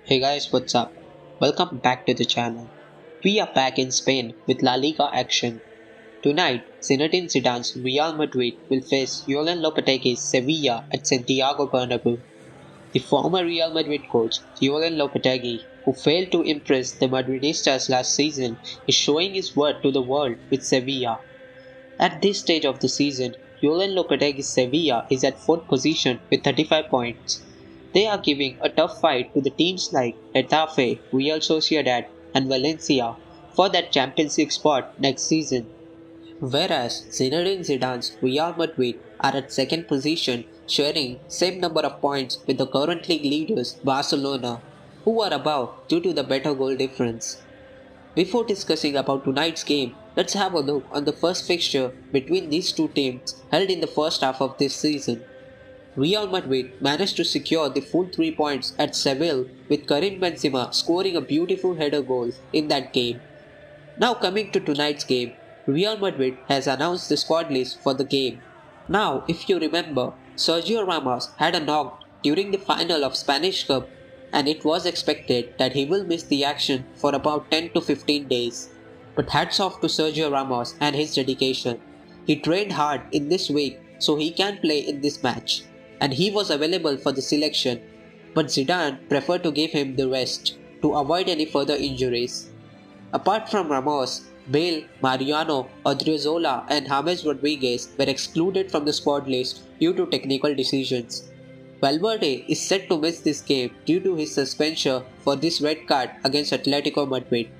Hey guys, what's up? Welcome back to the channel. We are back in Spain with La Liga action. Tonight, Zinedine Zidane's Real Madrid will face Julen Lopetegui's Sevilla at Santiago Bernabeu. The former Real Madrid coach, Julen Lopetegui, who failed to impress the Madridistas last season, is showing his worth to the world with Sevilla. At this stage of the season, Julen Lopetegui's Sevilla is at 4th position with 35 points. They are giving a tough fight to the teams like Getafe, Real Sociedad, and Valencia for that Champions League spot next season. Whereas Zinedine Zidane's Real Madrid are at 2nd position, sharing same number of points with the current league leaders Barcelona, who are above due to the better goal difference. Before discussing about tonight's game, let's have a look on the first fixture between these two teams held in the first half of this season. Real Madrid managed to secure the full 3 points at Seville with Karim Benzema scoring a beautiful header goal in that game. Now coming to tonight's game, Real Madrid has announced the squad list for the game. Now if you remember, Sergio Ramos had a knock during the final of Spanish Cup and it was expected that he will miss the action for about 10 to 15 days. But hats off to Sergio Ramos and his dedication. He trained hard in this week so he can play in this match, and he was available for the selection, but Zidane preferred to give him the rest to avoid any further injuries. Apart from Ramos, Bale, Mariano, Odriozola and James Rodriguez were excluded from the squad list due to technical decisions. Valverde is set to miss this game due to his suspension for this red card against Atletico Madrid,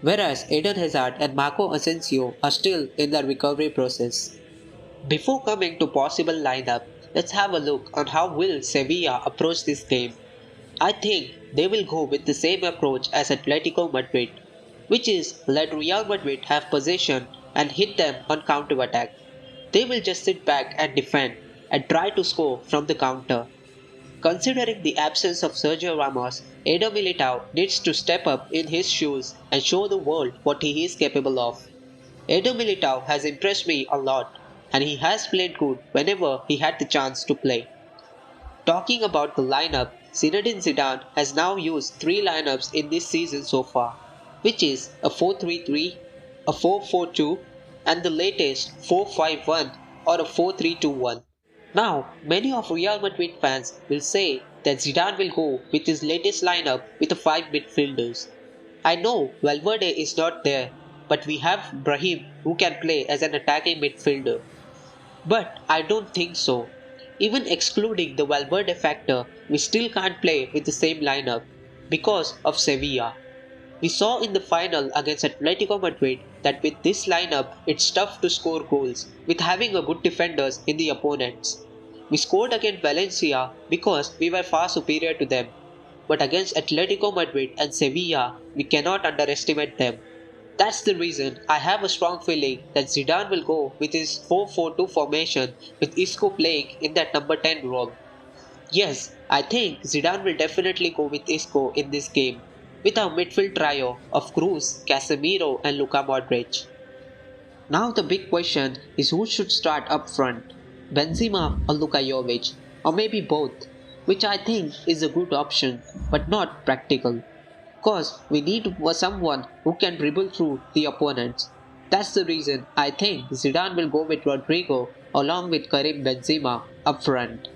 whereas Eden Hazard and Marco Asensio are still in the recovery process. Before coming to possible lineup, let's have a look on how will Sevilla approach this game. I think they will go with the same approach as Atletico Madrid, which is let Real Madrid have possession and hit them on counter-attack. They will just sit back and defend and try to score from the counter. Considering the absence of Sergio Ramos, Eder Militao needs to step up in his shoes and show the world what he is capable of. Eder Militao has impressed me a lot, and he has played good whenever he had the chance to play. Talking about the lineup, Zinedine Zidane has now used 3 lineups in this season so far, which is a 4-3-3, a 4-4-2, and the latest 4-5-1 or a 4-3-2-1. Now, many of Real Madrid fans will say that Zidane will go with his latest lineup with the 5 midfielders. I know Valverde is not there, but we have Brahim who can play as an attacking midfielder. But I don't think so. Even excluding the Valverde factor, we still can't play with the same lineup because of Sevilla. We saw in the final against Atletico Madrid that with this lineup it's tough to score goals with having a good defenders in the opponents. We scored against Valencia because we were far superior to them, but against Atletico Madrid and Sevilla we cannot underestimate them. That's the reason I have a strong feeling that Zidane will go with his 4-4-2 formation with Isco playing in that number 10 role. Yes, I think Zidane will definitely go with Isco in this game, with our midfield trio of Cruz, Casemiro and Luka Modric. Now the big question is who should start up front, Benzema or Luka Jovic, or maybe both, which I think is a good option but not practical. Cause we need someone who can dribble through the opponents. That's the reason I think Zidane will go with Rodrigo along with Karim Benzema up front.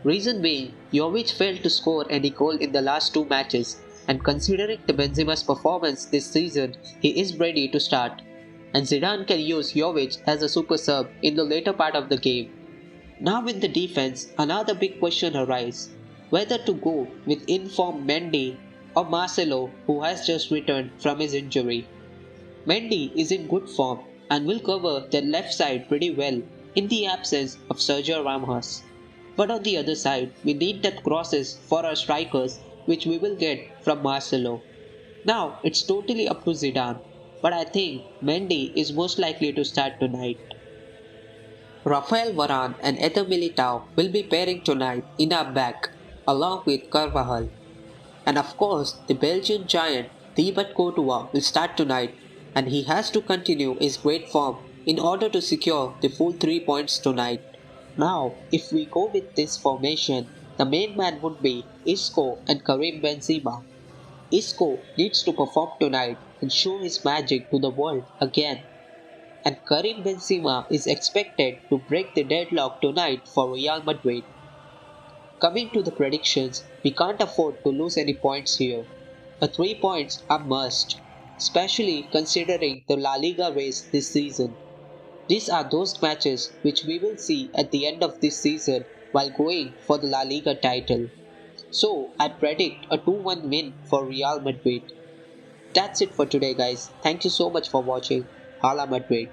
Reason being, Jovic failed to score any goal in the last 2 matches, and considering the Benzema's performance this season, he is ready to start. And Zidane can use Jovic as a super sub in the later part of the game. Now in the defense, another big question arises, whether to go with informed Mendy or Marcelo, who has just returned from his injury. Mendy is in good form and will cover the left side pretty well in the absence of Sergio Ramos. But on the other side, we need that crosses for our strikers, which we will get from Marcelo. Now it's totally up to Zidane, but I think Mendy is most likely to start tonight. Rafael Varane and Eder Militao will be pairing tonight in our back, along with Carvajal. And of course, the Belgian giant Thibaut Courtois will start tonight, and he has to continue his great form in order to secure the full 3 points tonight. Now, if we go with this formation, The main man would be Isco and Karim Benzema. Isco needs to perform tonight and show his magic to the world again. And Karim Benzema is expected to break the deadlock tonight for Real Madrid. Coming to the predictions, we can't afford to lose any points here. The 3 points are must, especially considering the La Liga race this season. These are those matches which we will see at the end of this season while going for the La Liga title. So I predict a 2-1 win for Real Madrid. That's it for today guys. Thank you so much for watching. Hala Madrid.